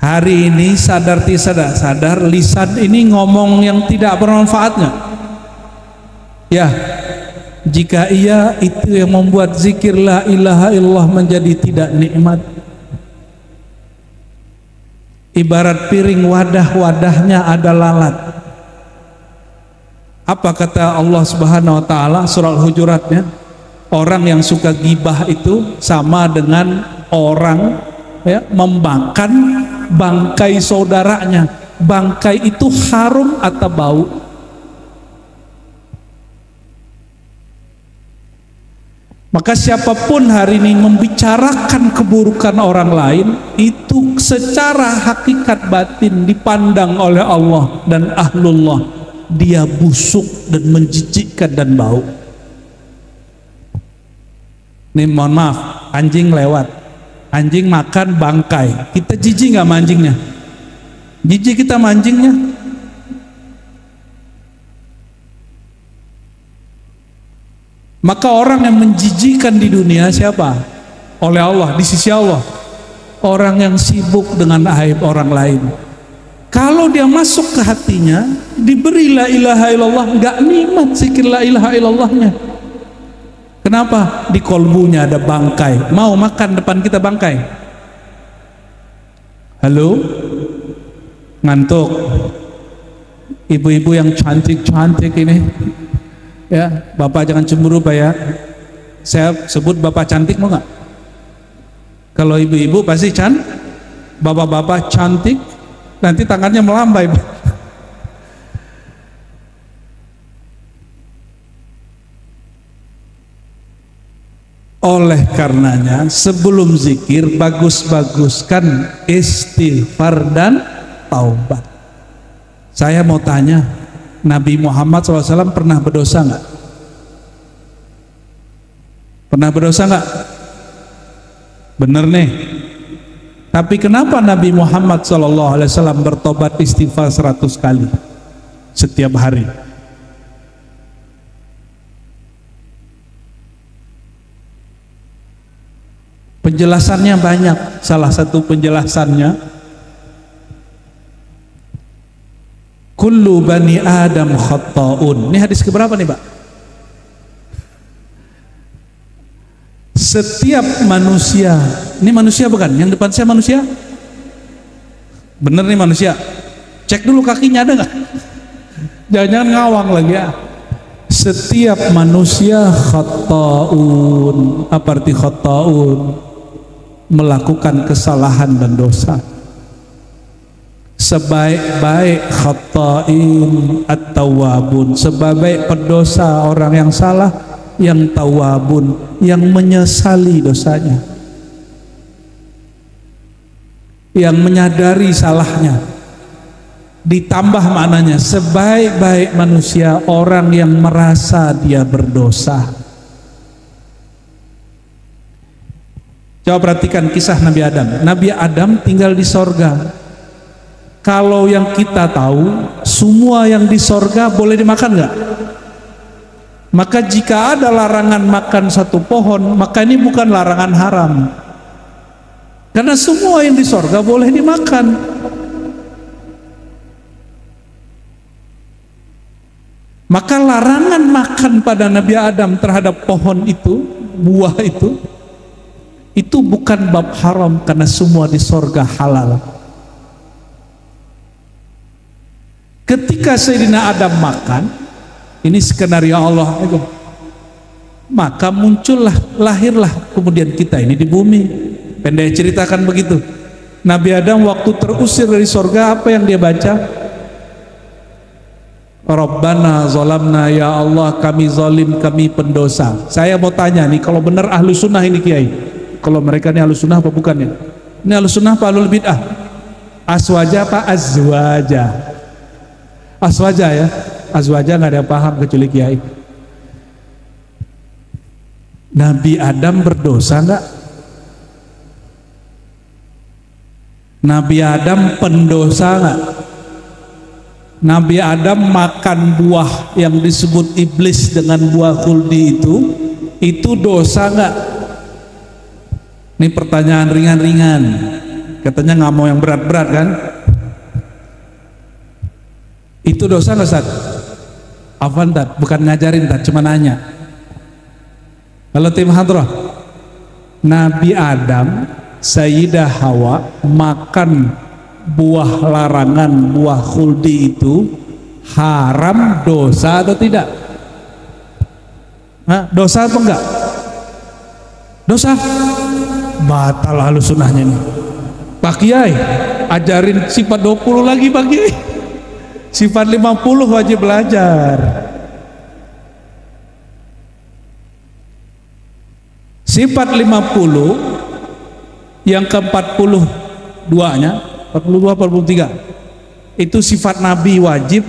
Hari ini sadar tidak sadar lisan ini ngomong yang tidak bermanfaatnya. Ya, Jika iya, itu yang membuat zikir la ilaha illallah menjadi tidak nikmat. Ibarat piring wadah-wadahnya ada lalat. Apa kata Allah Subhanahu wa taala surah Al-Hujuratnya? Orang yang suka gibah itu sama dengan orang ya, memakan bangkai saudaranya. Bangkai itu harum atau bau? Maka siapapun hari ini membicarakan keburukan orang lain, itu secara hakikat batin dipandang oleh Allah dan ahlullah, dia busuk dan menjijikkan dan bau. Nih mohon maaf, anjing lewat, anjing makan bangkai, kita jijik nggak mancingnya? Jijik kita mancingnya. Maka orang yang menjijikan di dunia siapa? Oleh Allah, di sisi Allah, orang yang sibuk dengan aib orang lain. Kalau dia masuk ke hatinya, diberi la ilaha illallah, nggak nikmat zikir la ilaha illallahnya. Kenapa? Di kolbunya ada bangkai. Mau makan depan kita bangkai? Halo? Ngantuk? Ibu-ibu yang cantik-cantik ini, ya, bapak jangan cemburu Pak ya. Saya sebut bapak cantik mau nggak? Kalau ibu-ibu pasti bapak-bapak cantik, nanti tangannya melambai. Oleh karenanya sebelum zikir bagus-baguskan istighfar dan taubat. Saya mau tanya, Nabi Muhammad SAW pernah berdosa nggak? Pernah berdosa nggak? Bener nih. Tapi kenapa Nabi Muhammad SAW bertobat istighfar 100 kali setiap hari? Penjelasannya banyak. Salah satu penjelasannya, kullu bani Adam khatta'un. Ini hadis keberapa nih Pak? Setiap manusia, ini manusia bukan? Yang depan saya manusia? Bener nih manusia. Cek dulu kakinya ada nggak? Jangan-jangan ngawang lagi ya. Setiap manusia khatta'un. Apa arti khatta'un? Melakukan kesalahan dan dosa. Sebaik-baik khatta'in at-tawwabun, sebaik pendosa orang yang salah, yang tawabun, yang menyesali dosanya, yang menyadari salahnya. Ditambah maknanya, sebaik-baik manusia orang yang merasa dia berdosa. Coba perhatikan kisah Nabi Adam. Nabi Adam tinggal di sorga. Kalau yang kita tahu, semua yang di sorga boleh dimakan nggak? Maka jika ada larangan makan satu pohon, maka ini bukan larangan haram. Karena semua yang di sorga boleh dimakan. Maka larangan makan pada Nabi Adam terhadap pohon itu, buah itu bukan bab haram, karena semua di sorga halal. Ketika Sayyidina Adam makan, ini skenario Allah itu, maka muncullah, lahirlah kemudian kita ini di bumi. Pendek ceritakan begitu. Nabi Adam waktu terusir dari sorga, apa yang dia baca? Rabbana zalamna, ya Allah kami zalim, kami pendosa. Saya mau tanya nih, kalau benar ahlu sunnah ini Kiai, kalau mereka ini ahlu sunnah apa bukan ya? Ini ahlu sunnah apa ahlul bid'ah? Aswaja apa azwaja? Aswaja ya, azwaja nggak ada yang paham kecuali Kiai. Nabi Adam berdosa nggak? Nabi Adam pendosa nggak? Nabi Adam makan buah yang disebut iblis dengan buah khuldi itu dosa nggak? Ini pertanyaan ringan-ringan. Katanya nggak mau yang berat-berat kan? Itu dosa nggak Ustaz? Afwan Tat, bukan ngajarin Tat, cuma nanya. Kalau tim hadrah, Nabi Adam, Sayyidah Hawa makan buah larangan, buah khuldi itu haram, dosa atau tidak? Hah? Dosa atau enggak? Dosa. Batal halus sunnahnya nih. Pak Kiai, ajarin sifat 20 lagi Pak Kiai. Sifat 50 wajib belajar. Sifat 50 yang ke-42 nya 42 43 itu sifat Nabi wajib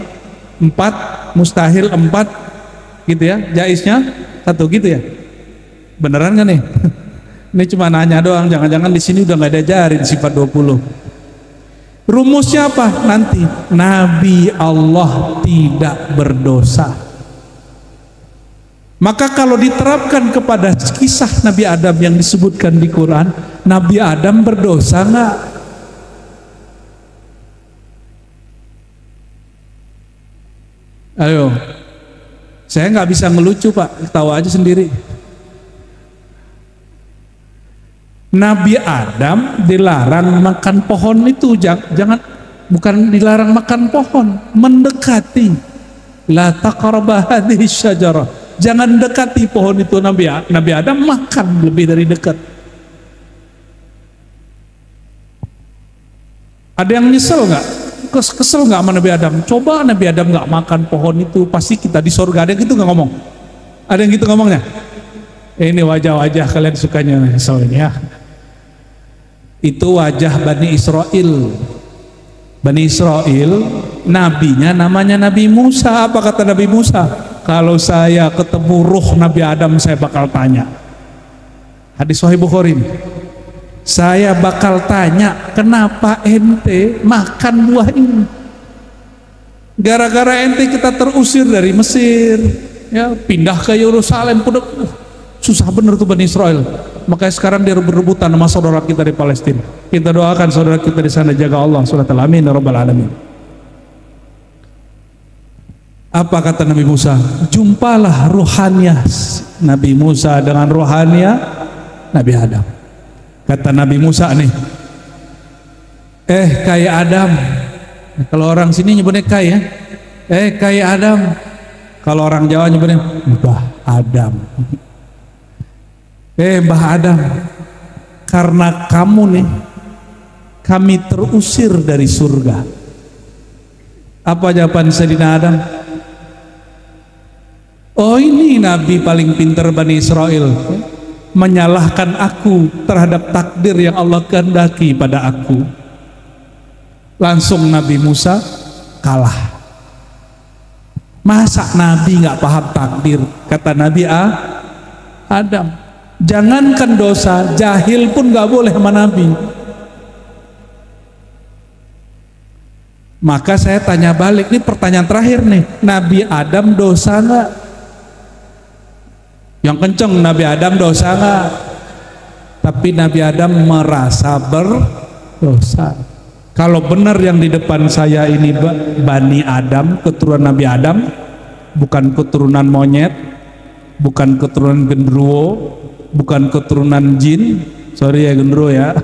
4, mustahil 4 gitu ya, jaiznya 1 gitu ya. Beneran kan nih? Ini cuma nanya doang, jangan-jangan di sini udah nggak diajarin sifat 20. Rumusnya apa? Nanti Nabi Allah tidak berdosa. Maka kalau diterapkan kepada kisah Nabi Adam yang disebutkan di Quran, Nabi Adam berdosa nggak? Ayo, saya nggak bisa ngelucu Pak, tahu aja sendiri. Nabi Adam dilarang makan pohon itu, jangan, bukan dilarang makan pohon, mendekati. La taqraba hadhihi syajarah, jangan dekati pohon itu. Nabi Adam makan lebih dari dekat. Ada yang nyesel nggak? Kesel nggak sama Nabi Adam? Coba Nabi Adam nggak makan pohon itu, pasti kita di surga. Ada yang gitu nggak ngomong? Ada yang gitu ngomongnya? Ini wajah-wajah kalian sukanya soalnya. Itu wajah Bani Israel. Bani Israel, nabinya namanya Nabi Musa. Apa kata Nabi Musa? Kalau saya ketemu ruh Nabi Adam, saya bakal tanya. Hadis Sahih Bukhari. Saya bakal tanya, kenapa ente makan buah ini? Gara-gara ente kita terusir dari Mesir, ya pindah ke Yerusalem. Susah bener tuh Bani Israel. Makanya sekarang dia berebutan sama saudara kita di Palestina. Kita doakan saudara kita di sana, jaga Allah SWT. Amin ya rabbal alamin. Apa kata Nabi Musa? Jumpalah ruhaniah Nabi Musa dengan ruhaniah Nabi Adam. Kata Nabi Musa nih, kayak Adam. Kalau orang sini nyebutnya kayak ya, kayak Adam. Kalau orang Jawa nyebutnya Mbah Adam. Mbah Adam, karena kamu nih kami terusir dari surga. Apa jawaban Sayyidina Adam? Oh, ini Nabi paling pintar Bani Israel, menyalahkan aku terhadap takdir yang Allah kehendaki pada aku. Langsung Nabi Musa kalah. Masa Nabi nggak paham takdir? Kata Nabi Adam, jangankan dosa, jahil pun nggak boleh sama Nabi. Maka saya tanya balik, ini pertanyaan terakhir nih, Nabi Adam dosa nggak? Yang kenceng, Nabi Adam dosa nggak? Tapi Nabi Adam merasa berdosa. Kalau benar yang di depan saya ini Bani Adam, keturunan Nabi Adam, bukan keturunan monyet, bukan keturunan genderuwo, bukan keturunan jin, sorry ya genderuwo ya,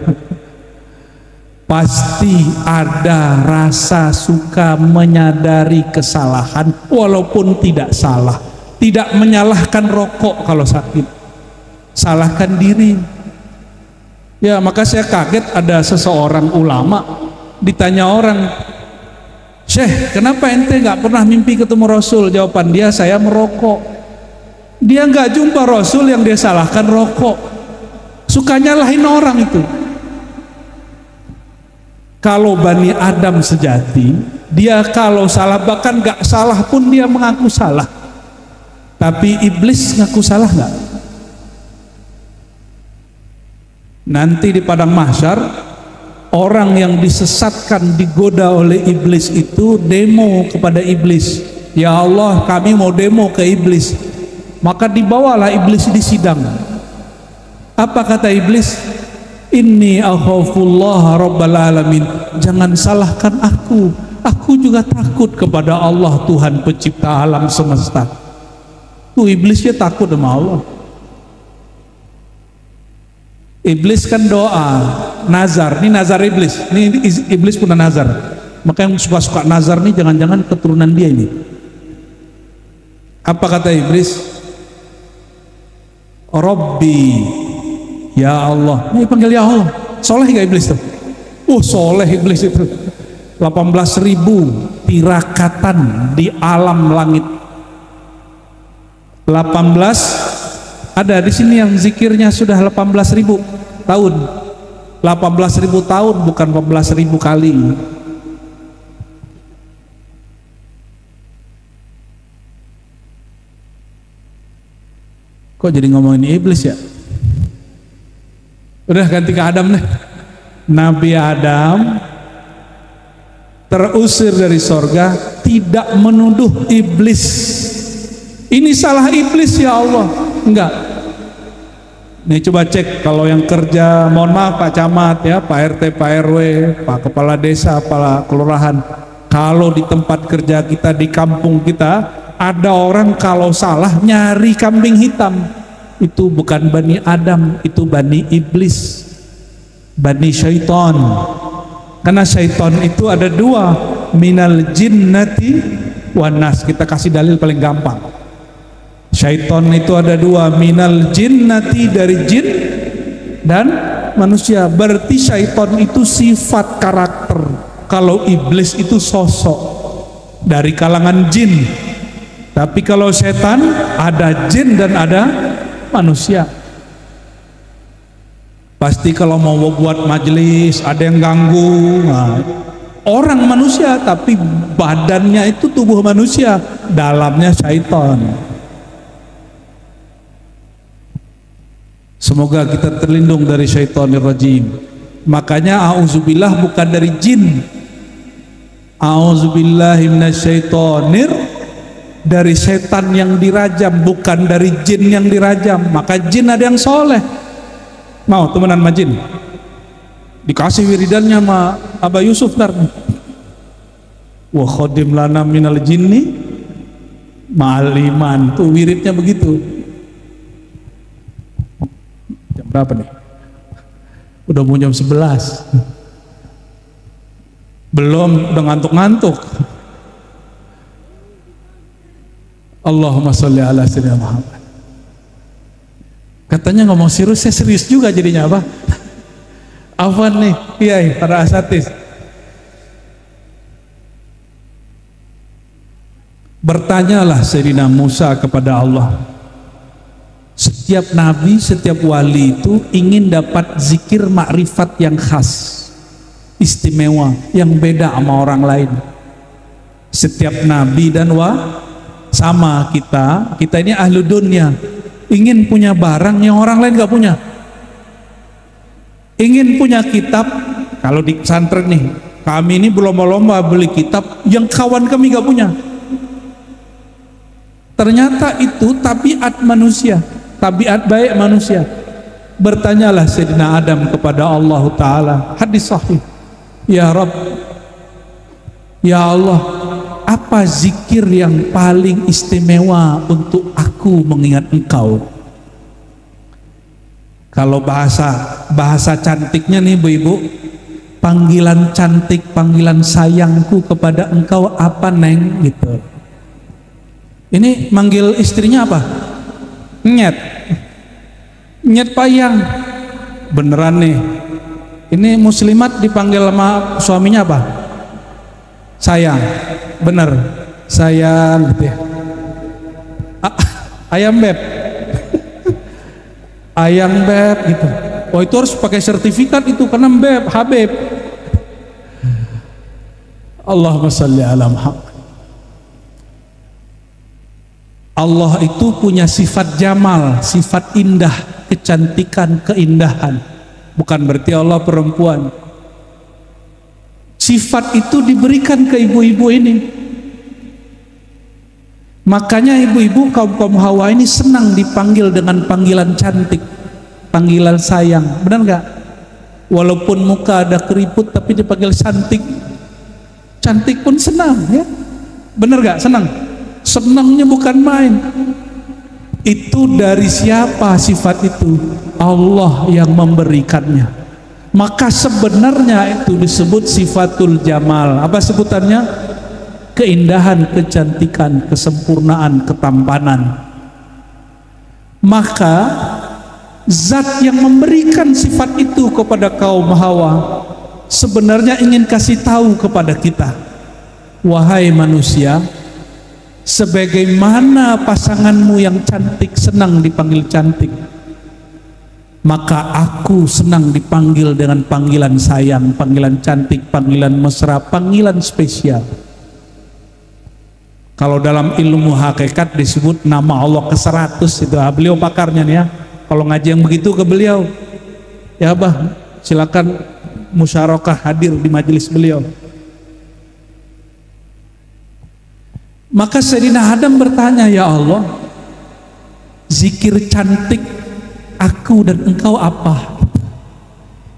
pasti ada rasa suka menyadari kesalahan walaupun tidak salah. Tidak menyalahkan rokok kalau sakit, salahkan diri. Ya, maka saya kaget ada seseorang ulama ditanya orang, Syekh, kenapa ente nggak pernah mimpi ketemu Rasul? Jawaban dia, saya merokok. Dia nggak jumpa Rasul yang dia salahkan rokok. Suka nyalahin orang itu. Kalau Bani Adam sejati, dia kalau salah, bahkan nggak salah pun dia mengaku salah. Tapi iblis ngaku salah nggak? Nanti di padang mahsyar, orang yang disesatkan, digoda oleh iblis itu demo kepada iblis. Ya Allah, kami mau demo ke iblis. Maka dibawalah iblis di sidang. Apa kata iblis? Inni akhafullah rabbal alamin. Jangan salahkan aku. Aku juga takut kepada Allah, Tuhan pencipta alam semesta. Tuh iblisnya takut sama Allah. Iblis kan doa, nazar. Ini nazar iblis. Ini iblis punya nazar. Maka yang suka-suka nazar nih jangan-jangan keturunan dia ini. Apa kata iblis? Rabbi, ya Allah. Ini panggil ya Allah. Soleh gak iblis tuh? Soleh iblis itu. 18.000 tirakatan di alam langit. 18 ada di sini yang zikirnya sudah 18.000 tahun. 18.000 tahun bukan 14.000 kali. Kok jadi ngomongin iblis ya? Udah ganti ke Adam deh. Nabi Adam terusir dari sorga, tidak menuduh iblis. Ini salah iblis ya Allah. Enggak. Nih coba cek kalau yang kerja, mohon maaf Pak Camat ya, Pak RT, Pak RW, Pak Kepala Desa, Pak Kelurahan. Kalau di tempat kerja kita, di kampung kita, ada orang kalau salah nyari kambing hitam. Itu bukan Bani Adam, itu Bani Iblis, Bani Syaitan. Karena Syaitan itu ada dua, minal jinnati wan nas. Kita kasih dalil paling gampang. Syaitan itu ada dua, minal jinnati dari jin dan manusia. Berarti syaitan itu sifat karakter, kalau iblis itu sosok dari kalangan jin. Tapi kalau setan ada jin dan ada manusia. Pasti kalau mau buat majelis ada yang ganggu, orang manusia tapi badannya itu tubuh manusia, dalamnya syaitan. Semoga kita terlindung dari syaitanir rajim. Makanya auzubillah bukan dari jin. Auzubillahi minasyaitonir, dari setan yang dirajam, bukan dari jin yang dirajam. Maka jin ada yang soleh. Mau temenan sama jin? Dikasih wiridannya sama Abah Yusuf ntar. Wa khodim lana minal jinni ma'al iman. Tuh wiridnya begitu. Berapa nih? Udah mau jam 11. Belum, udah ngantuk-ngantuk. Allahumma sholli ala sayyidina Muhammad. Katanya ngomong serius, saya serius juga jadinya apa? Afwan nih, kiai, para asatis. Bertanyalah Sayyidina Musa kepada Allah. Setiap nabi, setiap wali itu ingin dapat zikir makrifat yang khas, istimewa, yang beda sama orang lain. Setiap nabi dan sama kita ini ahlu dunia, ingin punya barang yang orang lain gak punya. Ingin punya kitab, kalau di pesantren nih, kami ini berlomba-lomba beli kitab yang kawan kami gak punya. Ternyata itu tabiat manusia, tabiat baik manusia. Bertanyalah Sayyidina Adam kepada Allah Ta'ala, hadis sahih, ya Rabb, ya Allah, apa zikir yang paling istimewa untuk aku mengingat engkau? Kalau bahasa cantiknya nih ibu-ibu, panggilan cantik, panggilan sayangku kepada engkau apa neng gitu. Ini manggil istrinya apa? Nyet, nyet payang. Beneran nih. Ini muslimat dipanggil sama suaminya apa? Sayang. Bener, sayang gitu ya. Ayam beb. Ayam beb gitu. Oh itu harus pakai sertifikat itu karena beb, habib. Allahumma sholli ala Muhammad. Allah itu punya sifat jamal, sifat indah, kecantikan, keindahan. Bukan berarti Allah perempuan. Sifat itu diberikan ke ibu-ibu ini. Makanya ibu-ibu kaum Hawa ini senang dipanggil dengan panggilan cantik, panggilan sayang. Benar nggak? Walaupun muka ada keriput tapi dipanggil cantik, cantik pun senang ya. Benar nggak? Senang. Senangnya bukan main. Itu dari siapa sifat itu? Allah yang memberikannya. Maka sebenarnya itu disebut sifatul jamal. Apa sebutannya? Keindahan, kecantikan, kesempurnaan, ketampanan. Maka zat yang memberikan sifat itu kepada kaum Hawa sebenarnya ingin kasih tahu kepada kita, wahai manusia, sebagaimana pasanganmu yang cantik senang dipanggil cantik, maka aku senang dipanggil dengan panggilan sayang, panggilan cantik, panggilan mesra, panggilan spesial. Kalau dalam ilmu hakikat disebut nama Allah ke-100 itu. Beliau pakarnya nih ya. Kalau ngaji yang begitu ke beliau, ya Abah, silakan musyarakah hadir di majelis beliau. Maka Sayyidina Adam bertanya, ya Allah, zikir cantik aku dan engkau apa?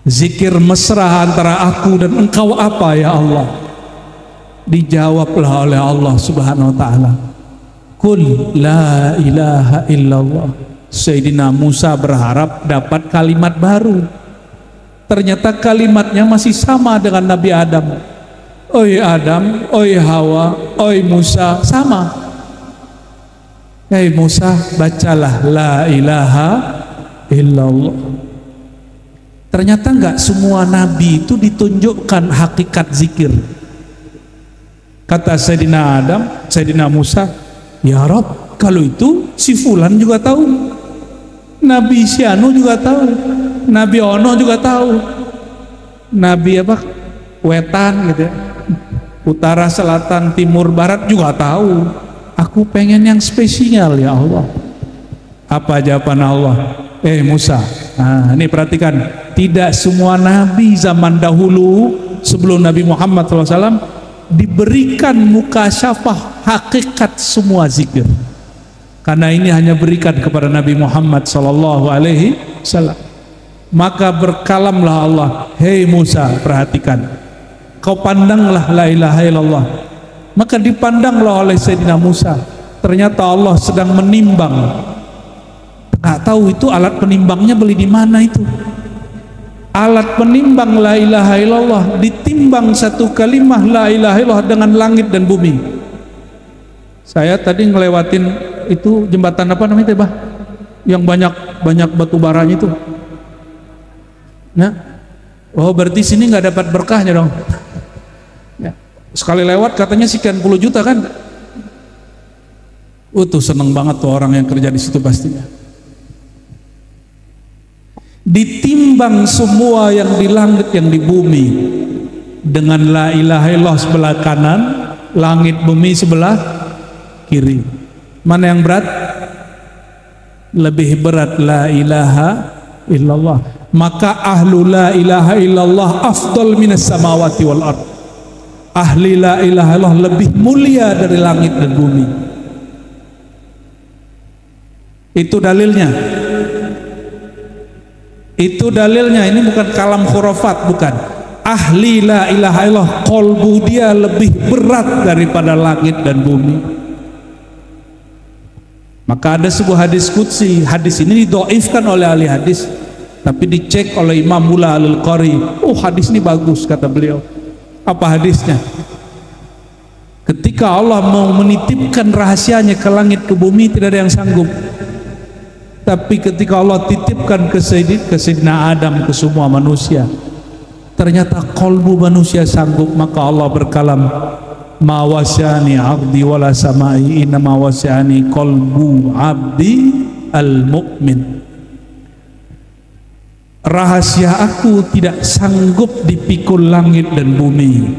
Zikir mesra antara aku dan engkau apa ya Allah? Dijawablah oleh Allah Subhanahu wa taala, Qul la ilaha illallah. Sayyidina Musa berharap dapat kalimat baru. Ternyata kalimatnya masih sama dengan Nabi Adam. Oi Adam, oi Hawa, oi Musa, sama. Hei Musa, bacalah la ilaha illallah. Ternyata enggak semua nabi itu ditunjukkan hakikat zikir. Kata Sayyidina Adam, Sayyidina Musa, ya Rob, kalau itu si Fulan juga tahu, Nabi Syanu juga tahu, Nabi Ono juga tahu, Nabi apa? Wetan gitu ya, utara, selatan, timur, barat juga tahu. Aku pengen yang spesial ya Allah. Apa jawaban Allah? Musa, nah ini perhatikan, tidak semua nabi zaman dahulu sebelum Nabi Muhammad SAW diberikan mukasyafah hakikat semua zikir, karena ini hanya berikan kepada Nabi Muhammad SAW. Maka berkalamlah Allah, hei Musa, perhatikan, kau pandanglah la ilaha illallah. Maka dipandanglah oleh Sayyidina Musa. Ternyata Allah sedang menimbang. Nggak tahu itu alat penimbangnya beli di mana itu. Alat penimbang la ilaha illallah, ditimbang satu kalimah la ilaha illallah dengan langit dan bumi. Saya tadi ngelewatin itu jembatan apa namanya Bah? Yang banyak batu baranya itu. Nah, oh berarti sini nggak dapat berkahnya dong. Ya. Sekali lewat katanya sekian puluh juta kan? Tuh seneng banget tuh orang yang kerja di situ pastinya. Ditimbang semua yang di langit yang di bumi dengan la ilaha illallah sebelah kanan, langit bumi sebelah kiri. Mana yang berat? Lebih berat la ilaha illallah. Maka ahlu la ilaha illallah afdal minas samawati wal ard. Ahli la ilaha illallah lebih mulia dari langit dan bumi. Itu dalilnya. Itu dalilnya, ini bukan kalam khurafat, bukan. Ahli la ilaha illallah, kolbu dia lebih berat daripada langit dan bumi. Maka ada sebuah hadis qudsi. Hadis ini didoifkan oleh ahli hadis, tapi dicek oleh Imam Mula Al-Qari. Oh, hadis ini bagus, kata beliau. Apa hadisnya? Ketika Allah mau menitipkan rahasianya ke langit ke bumi, tidak ada yang sanggup. Tapi ketika Allah titipkan ke Sayyidina Adam, ke semua manusia, ternyata kolbu manusia sanggup. Maka Allah berkalam, ma wasyani abdi wala samai inna ma wasyani kolbu abdi al-mu'min. Rahasia aku tidak sanggup dipikul langit dan bumi,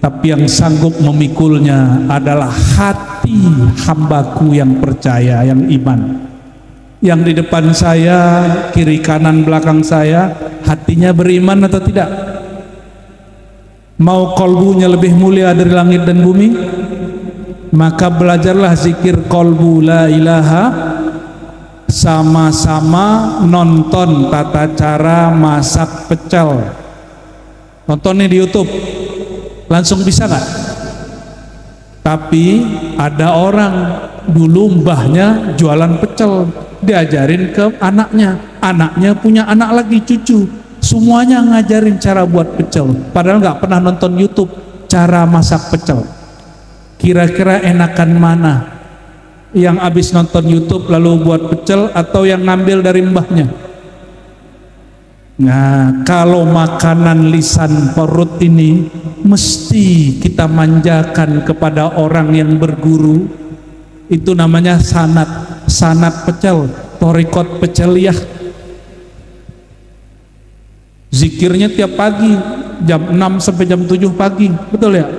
tapi yang sanggup memikulnya adalah hati hambaku yang percaya, yang iman. Yang di depan saya, kiri kanan belakang saya, hatinya beriman atau tidak? Mau kolbunya lebih mulia dari langit dan bumi? Maka belajarlah zikir kolbu la ilaha, sama-sama nonton tata cara masak pecel. Nontonnya di YouTube, langsung bisa nggak? Tapi ada orang Dulu mbahnya jualan pecel, diajarin ke anaknya, anaknya punya anak lagi, cucu, semuanya ngajarin cara buat pecel, padahal nggak pernah nonton YouTube cara masak pecel. Kira-kira enakan mana, yang abis nonton YouTube lalu buat pecel atau yang ngambil dari mbahnya? Nah, kalau makanan lisan perut ini mesti kita manjakan kepada orang yang berguru. Itu namanya sanat pecel, torikot peceliyah. Zikirnya tiap pagi jam 6 sampai jam 7 pagi, betul ya?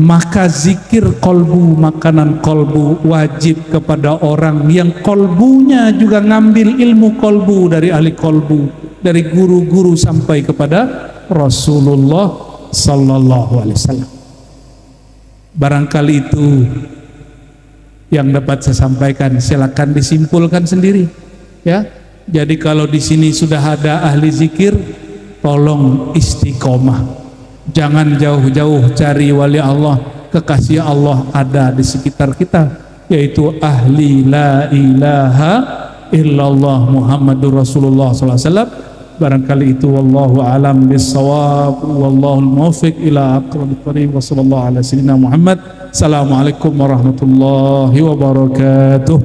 Maka zikir kolbu, makanan kolbu wajib kepada orang yang kolbunya juga ngambil ilmu kolbu dari ahli kolbu, dari guru-guru sampai kepada Rasulullah sallallahu alaihi wasallam. Barangkali itu yang dapat saya sampaikan, silakan disimpulkan sendiri ya. Jadi kalau di sini sudah ada ahli zikir, tolong istiqomah. Jangan jauh-jauh cari wali Allah, kekasih Allah ada di sekitar kita, yaitu ahli la ilaha illallah Muhammadur Rasulullah SAW. Barangkali itu, wallahu alam bissawab, wallahu muwaffiq ila aqrabit thariq, wa sallallahu ala sayyidina Muhammad. Assalamualaikum warahmatullahi wabarakatuh.